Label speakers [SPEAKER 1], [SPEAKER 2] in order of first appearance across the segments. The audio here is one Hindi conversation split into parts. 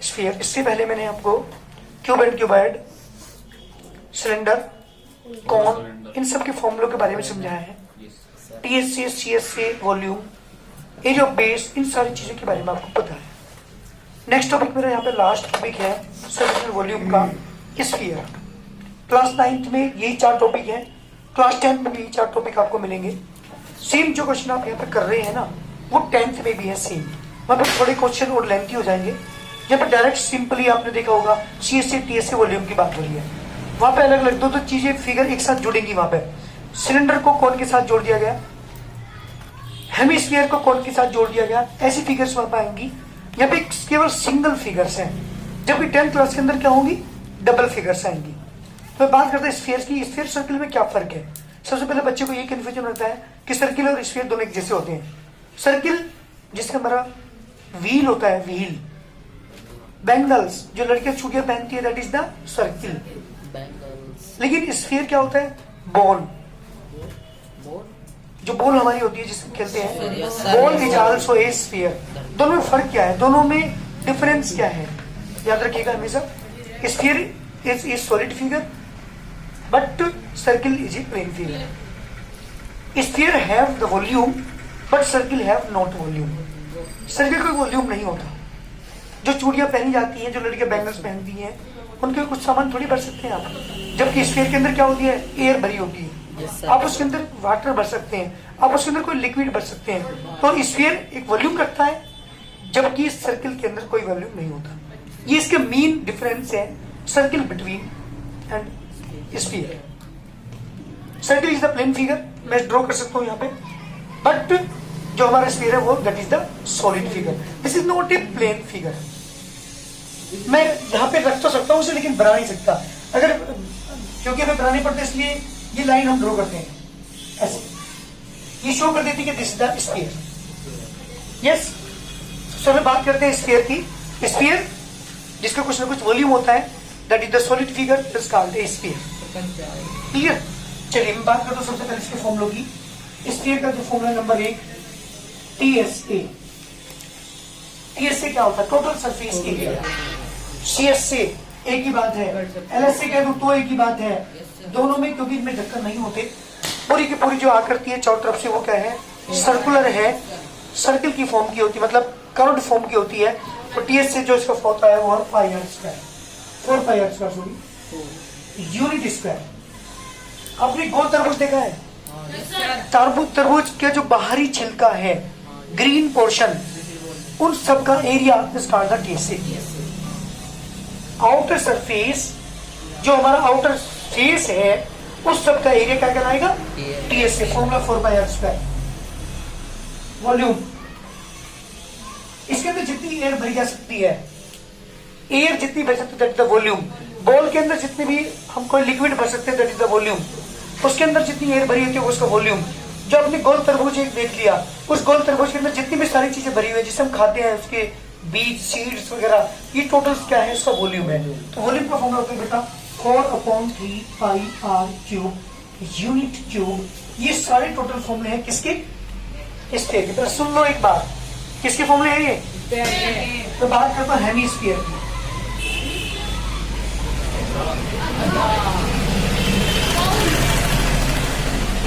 [SPEAKER 1] स्फीयर। इससे पहले मैंने आपको cube and cuboid, cylinder, cone, इन सब के फॉर्मूलों के बारे में समझाया है। TSA, CSA, volume, area of base, इन सारी चीजों के बारे में आपको पता है। नेक्स्ट टॉपिक मेरा यहाँ पे लास्ट टॉपिक है सर्कुलर वॉल्यूम का स्फीयर। क्लास 9th में यही 4 टॉपिक है, क्लास 10th में भी यही 4 टॉपिक आपको मिलेंगे। सेम जो क्वेश्चन आप यहाँ पे कर रहे हैं ना, वो 10th में भी है सेम। मतलब थोड़े क्वेश्चन और लेंथी हो जाएंगे। यहाँ पे डायरेक्ट सिंपली आपने देखा होगा सीएसए, टीएसए, वॉल्यूम की बात हो रही है। वहां पे अलग अलग 2 चीजें फिगर एक साथ जुड़ेंगी। वहां पे सिलेंडर को कौन के साथ जोड़ दिया गया, हेमिस्फीयर को कौन के साथ जोड़ दिया गया, ऐसी फिगर्स वहां पे आएंगी। यहाँ पे केवल सिंगल फिगर्स हैं, जबकि 10th क्लास के अंदर क्या होंगी, डबल फिगर्स आएंगी। तो बात करते हैं स्फीयर की। स्फीयर सर्किल में क्या फर्क है? सबसे पहले बच्चे को ये कंफ्यूजन रहता है कि सर्किल और स्फीयर दोनों एक जैसे होते हैं। सर्किल जिसका हमारा व्हील होता है, व्हील, बैंगल्स जो लड़कियां चूड़ियां पहनती है, दैट इज द सर्किल। लेकिन स्फीयर क्या होता है, बॉल, जो बॉल हमारी होती है जिसमें खेलते हैं, ball is also a sphere. दोनों में फर्क क्या है, दोनों में डिफरेंस क्या है, याद रखिएगा हमेशा। Sphere is a solid figure but circle is a plane figure. Sphere have the volume but circle have not volume. Circle कोई वॉल्यूम नहीं होता। जो चूड़ियां पहनी जाती हैं, जो लड़कियां बैंगल्स पहनती हैं, उनके कुछ सामान थोड़ी भर सकते हैं आप। जबकि स्फीयर के अंदर क्या होती है, एयर भरी होती है। आप उसके अंदर वाटर भर सकते हैं, आप उसके अंदर कोई लिक्विड भर सकते हैं। तो स्फीयर एक वॉल्यूम रखता है, जबकि सर्किल के अंदर कोई वॉल्यूम नहीं होता। ये इसके मेन डिफरेंस है circle between and sphere. Circle is the plane figure, मैं ड्रॉ कर सकता हूं यहाँ पे, बट जो हमारा स्फीयर है वो that is the solid figure. This is not a plane figure. मैं यहाँ पे रख तो सकता हूँ उसे, लेकिन बना नहीं सकता। अगर क्योंकि हमें बनाने पड़ते इसलिए ये लाइन हम ड्रॉ करते हैं ऐसे, ये शो कर देती है कि this is the sphere. Yes, so हम बात करते हैं स्फीयर की। स्फीयर जिसका कुछ ना कुछ वॉल्यूम होता है, that is the solid figure, that is called a sphere. Clear? चलिए मैं बात करता हूँ सबसे पहले इसके फॉर्मूलों की। स्फीयर का जो फॉर्मूला नंबर 1 टीएसए। टीएसए क्या होता है, टोटल सरफेस एरिया। सीएसए एक ही बात है, एलएसए कह दो तो एक ही बात है। दोनों में क्योंकि इनमें ढक्कन नहीं होते, पूरी की पूरी जो आकृति है चारों तरफ से वो क्या है, सर्कुलर है, सर्किल की फॉर्म की होती है, मतलब कर्व्ड फॉर्म की होती है। तो टीएसए जो इसका होता है वो 4 pi r square sorry unit square. आपने गोल तरबूज देखा है? तरबूज के जो बाहरी छिलका है, ग्रीन पोर्शन, उन सब का area is called the TSA. Outer surface, जो हमारा आउटर फेस है, उस सब का एरिया क्या कहलाएगा, TSA. Formula 4 pi r square. Volume, इसके अंदर जितनी एयर भरी जा सकती है, एयर जितनी भर सकती है that is the volume. Ball के अंदर जितनी भी हम कोई लिक्विड भर सकते हैं दैट इज द वॉल्यूम। उसके अंदर जितनी एयर भरी होती है वो उसका वॉल्यूम। जो आपने गोल तरबूज एक देख लिया, उस गोल तरबूज के अंदर जितनी भी सारी चीजें भरी हुई है जिसे हम खाते हैं, उसके बीज, सीड्स वगैरह, ये टोटल क्या है, इसका वॉल्यूम है। तो वॉल्यूम का फॉर्मूला होता है बेटा 4/3 पाई आर क्यूब यूनिट क्यूब। ये सारे टोटल फॉर्मूले हैं किसके, स्फीयर के। तो सुन लो एक बार, किसके फॉर्मूले हैं ये? तो बात करता हूं हेमिस्फीयर की।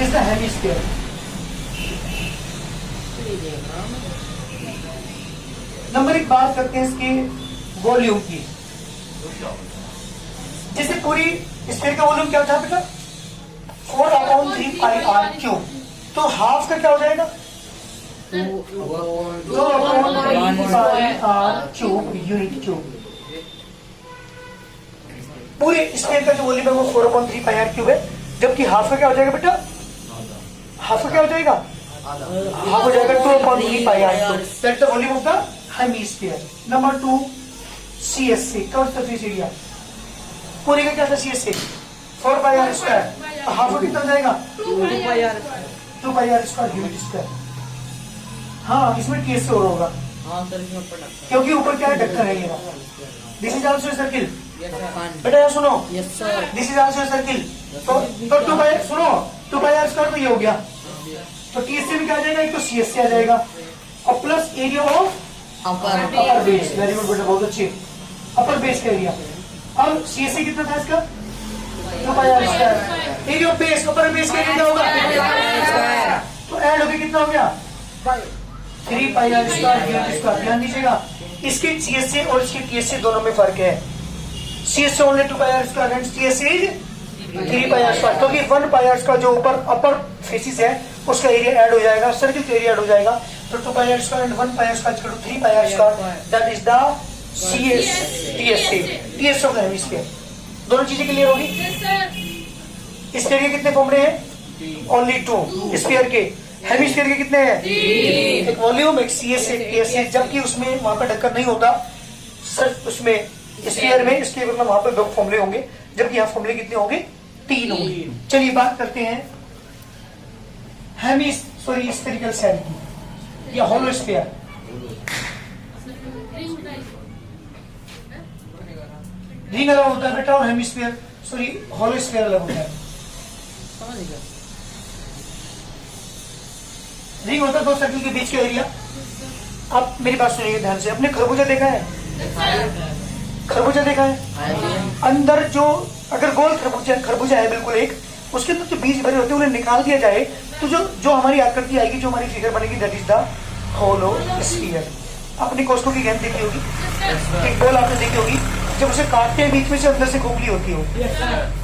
[SPEAKER 1] Is the hemisphere. नंबर 1 बात करते हैं इसके वॉल्यूम की। जैसे पूरी स्फीयर का वॉल्यूम क्या था बेटा, 4/3 पाई आर क्यूब। तो हाफ का क्या हो जाएगा, 2/3 pi r cube unit cube. पूरे स्फीयर का जो वॉल्यूम है वो 4/3 पाई आर क्यूब है, जबकि हाफ का क्या हो जाएगा बेटा, हाफ का क्या हो जाएगा, हाफ हो जाएगा 2/3 pi r cube. That's the volume of the hemisphere. Number 2 CSA, curved surface area. पूरे का क्या था CSA, 4 pi r square. Half कितना जाएगा, 2 pi r square unit square. हाँ, इसमें टीएसए और होगा क्योंकि ऊपर क्या है, ढक्कन है ये। This is also circle. बेटा यार सुनो, दिस इज आल्सो सर्किल। तो 2 पाई, सुनो 2 पाई आर स्क्वायर तो ये हो गया, तो टीएसए भी क्या आ जाएगा, एक तो सीएसए आ जाएगा और plus area of upper base. Very good बेटा, बहुत अच्छे। अपर बेस का एरिया। अब सी एस ए कितना था इसका 2 pi r square. Area of base upper base का एरिया क्या होगा तो ऐड होके कितना हो गया 3 पाई आर स्क्वायर। ध्यान दीजिएगा इसके सी एस ए और इसके टी एस ए दोनों में फर्क है। C S A only 2 pi r square and T S A is 3 pi r square, क्योंकि 1 पाई आर का जो ऊपर अपर फेसिस है उसका एरिया ऐड हो जाएगा, सर्किल का एरिया ऐड हो जाएगा। तो 2 pi r square and 1 pi r square equal to 3 pi r square, that is the C S T S A T S of the hemisphere. दोनों चीजें क्लियर होगी। स्फीयर के कितने फॉर्मूले हैं ओनली 2, स्फीयर के। हेमिस्फीयर के कितने हैं एक वॉल्यूम एक C S A T S A, जबकि उसमें वहां पर ढक्कन नहीं होता सिर्फ उसमें स्फीयर में, इसके मतलब वहां पर 2 फॉर्मूले होंगे, जबकि यहाँ फॉर्मूले कितने होंगे 3 होंगे। चलिए बात करते हैं स्फेरिकल सेल की या होलो स्फीयर। रिंग अलग होता है बेटा और हेमिस्फीयर होलो स्फीयर अलग होता है। रिंग होता है 2 सर्किल के बीच का एरिया। आप मेरी बात सुनिए ध्यान से, आपने खरबूजा देखा है? खरबूजा देखा है? अंदर जो अगर गोल खरबूजा है बिल्कुल एक, उसके अंदर जो बीज भरे होते हैं उन्हें निकाल दिया जाए तो जो हमारी आकृति आएगी, जो हमारी फिगर बनेगी, that is the hollow sphere. अपनी कोष्ठों की गेंद देखी होगी, एक बॉल आपने देखी होगी, जब उसे काटते हैं बीच में से अंदर से खोखली होती हो,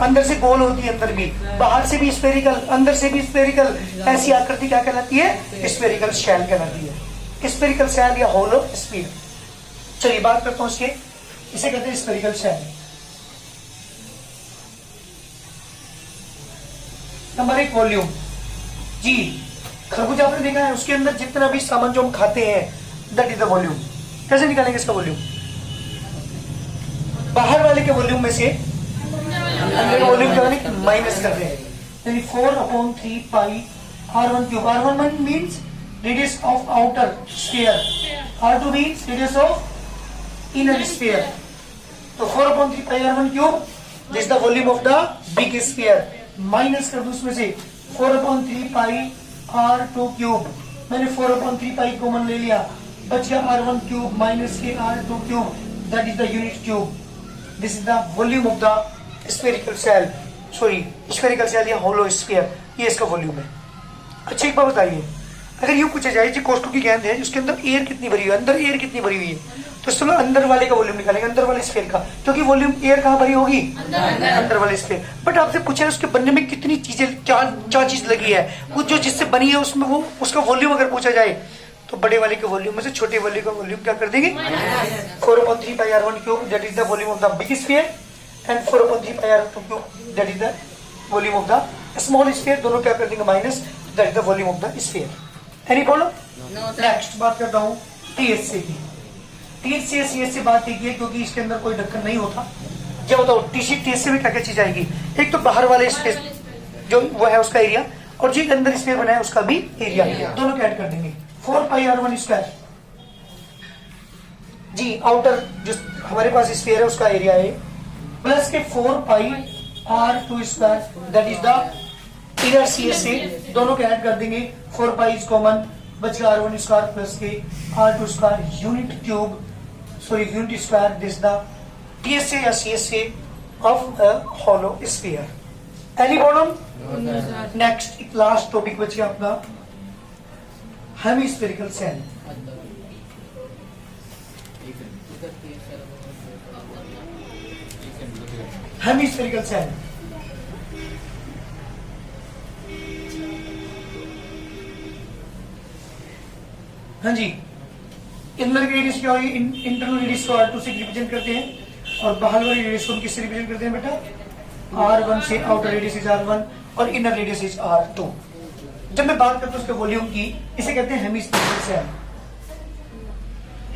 [SPEAKER 1] अंदर से गोल होती है, अंदर भी, बाहर से भी स्फेरिकल, अंदर से भी स्फेरिकल। ऐसी आकृति क्या कहलाती है? स्फेरिकल शेल कहलाती है, स्फेरिकल शेल या होलो स्फीयर। चलिए बात करता हूँ इसके, इसे कहते हैं स्फेरिकल शेल। Number 1 volume. जी खरबूजा आपने देखा है, उसके अंदर जितना भी सामान जो हम खाते हैं दैट इज द वॉल्यूम। कैसे निकालेंगे इसका वॉल्यूम? बाहर वाले के वॉल्यूम में से अंदर वॉल्यूम क्या माइनस कर रहे हैं, यानी 4/3 पाई r1 cube. r1 means radius of outer sphere, r2 means radius of inner sphere. तो 4/3 पाई r1 cube this is the volume of the big sphere. Minus कर दो उसमें से 4/3 पाई r2 क्यूब। मैंने 4/3 पाई कॉमन ले लिया, बच गया r1 क्यूब माइनस के r2 cube, that is the unit cube. This is the volume of the spherical shell, spherical shell या होलो स्फीयर, ये इसका वॉल्यूम है। अच्छा एक बात बताइए, अगर यूं पूछा जाए जी कोष्ठों की गेंद है, उसके अंदर एयर कितनी भरी हुई है, अंदर एयर कितनी भरी हुई है, तो चलो अंदर वाले का वॉल्यूम निकालेंगे, अंदर वाले स्फीयर का, क्योंकि वॉल्यूम एयर कहाँ भरी होगी अंदर वाले स्फीयर। बट आपसे पूछा है उसके बनने में कितनी चीजें, क्या चीज लगी है, वो जो जिससे बनी है उसमें वो उसका वॉल्यूम अगर पूछा जाए तो बड़े वाले के वॉल्यूम में से छोटे वाले का वॉल्यूम क्या कर देंगे 4/3 पाई r1 cube, that is the volume of the big sphere, and 4/3 pi r2 cube, that is the volume of the small sphere. दोनों क्या कर देंगे minus, that is the volume of the sphere. Any problem? Next बात करता हूँ टीएससी की। टीएससी सीएस से बात की है क्योंकि इसके अंदर कोई ढक्कन नहीं होता। क्या बताओ टीएससी में क्या क्या चीज आएगी? एक तो बाहर वाले स्पेस जो वो है उसका एरिया, और जो अंदर स्फीयर बना है उसका भी एरिया, दोनों को ऐड कर देंगे। 4 पाई r1 स्क्वायर, जी आउटर जो हमारे पास स्फीयर है उसका एरिया है, प्लस के 4 पाई r2 square, that is the inner CSA, दोनों को ऐड कर देंगे। 4 पाई इज कॉमन, बच गया r1 स्क्वायर प्लस के r2 square unit cube, unit square, this the TSA या CSA of a hollow sphere. Any problem? Next एक लास्ट टॉपिक बच गया अपना हेमिस्फेरिकल सेल। हेमिस्फेरिकल सेल हाँ जी, इनर की रेडियस क्या होगी, इंटरनल रेडियस को r2 से रिप्रेजेंट करते हैं, और बाहर वाली रेडियस को हम किससे रिप्रेजेंट करते हैं बेटा r1 से। आउटर रेडियस इज r1 और इनर रेडियस इज r2। जब मैं बात करता हूं उसके वॉल्यूम की, इसे कहते हैं hemispherical cell.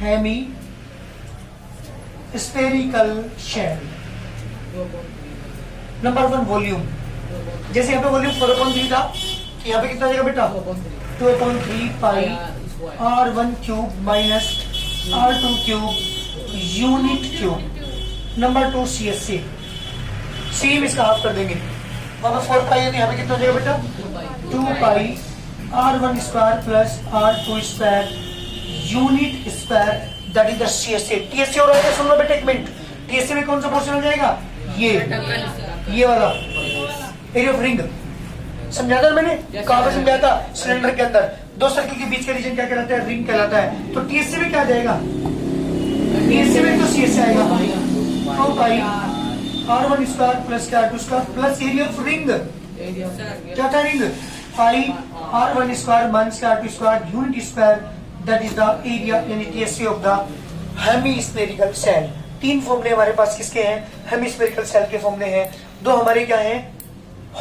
[SPEAKER 1] Hemispherical shell. Number 1 volume, जैसे यहाँ पे वॉल्यूम 4/3 था, यहाँ पे कितना आ जाएगा बेटा 2/3 पाई r1 cube minus r2 cube unit cube. Number 2 CSA, same इसका हाफ कर देंगे, वहां पर 4 पाई है, यहाँ पे कितना हो जाएगा बेटा 2 pi r1 square plus r2 square unit square, that is the CSA। TSA और आगे सुन लो बेटा एक मिनट, टीएसए में कौन सा पोर्शन आ जाएगा? ये वाला एरिया ऑफ रिंग। समझा था मैंने? कहां पर समझाया था? सिलेंडर के अंदर दो सर्किल के बीच का रीजन क्या कहलाता है? रिंग कहलाता है। तो टीएसए में क्या आ जाएगा? टीएसए में तो सीएसए आएगा 2 pi r1 square plus r2 square plus area of ring. क्या था ring? Pi r1 square minus r2 square unit square, that is the area यानी TSA of the hemispherical shell. 3 फॉर्मूले हमारे पास किसके हैं? हेमिस्फेरिकल सेल के फॉर्मूले हैं। 2 हमारे क्या हैं?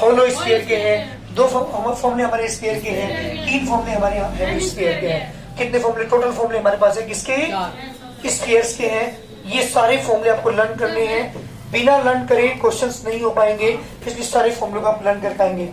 [SPEAKER 1] होलो स्फीयर के हैं। 2 फॉर्मूले हमारे स्फीयर के हैं। 3 फॉर्मूले हमारे हेमिस्फीयर के हैं। कितने फॉर्मूले? टोटल फॉर्मूले हमारे पास है किसके? स्फीयर्स के हैं। ये सारे फॉर्मूले आपको लर्न करने हैं। बिना लर्न करे क्वेश्चंस नहीं हो पाएंगे, इसलिए सारे फॉर्मूले को आप लर्न कर पाएंगे।